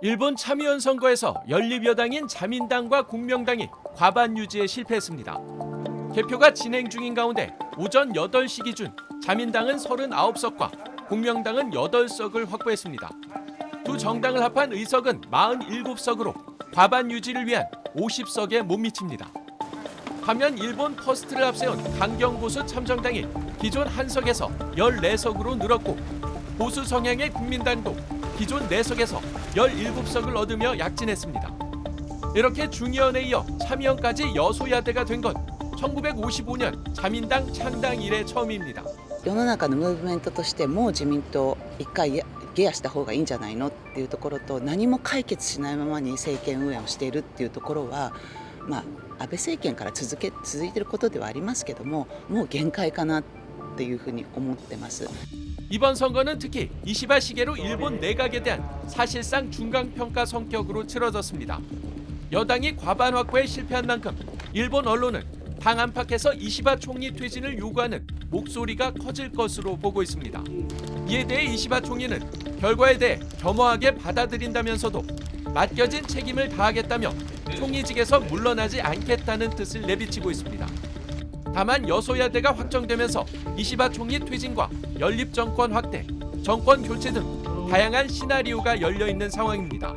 일본 참의원 선거에서 연립여당인 자민당과 공명당이 과반 유지에 실패했습니다. 개표가 진행 중인 가운데 오전 8시 기준 자민당은 39석과 공명당은 8석을 확보했습니다. 두 정당을 합한 의석은 47석으로 과반 유지를 위한 50석에 못 미칩니다. 반면 일본 퍼스트를 앞세운 강경보수 참정당이 기존 한석에서 14석으로 늘었고 보수 성향의 국민당도 기존 4석에서 17석을 얻으며 약진했습니다. 이렇게 중의원에 이어 참의원까지 여소야대가 된 건 1955년 자민당 창당 이래 처음입니다. 世の中のムーブメントとしてもう自民党一回ゲアした方がいいんじゃないのっていうところと、何も解決しないままに政権運営をしているっていうところは、安倍政権から続いていることではありますけども、もう限界かなっていうふうに思ってます。 이번 선거는 특히 이시바 시게루 일본 내각에 대한 사실상 중간평가 성격으로 치러졌습니다. 여당이 과반 확보에 실패한 만큼 일본 언론은 당 안팎에서 이시바 총리 퇴진을 요구하는 목소리가 커질 것으로 보고 있습니다. 이에 대해 이시바 총리는 결과에 대해 겸허하게 받아들인다면서도 맡겨진 책임을 다하겠다며 총리직에서 물러나지 않겠다는 뜻을 내비치고 있습니다. 다만 여소야대가 확정되면서 이시바 총리 퇴진과 연립정권 확대, 정권 교체 등 다양한 시나리오가 열려있는 상황입니다.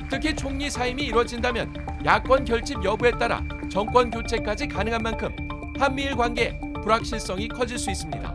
특히 총리 사임이 이뤄진다면 야권 결집 여부에 따라 정권 교체까지 가능한 만큼 한미일 관계의 불확실성이 커질 수 있습니다.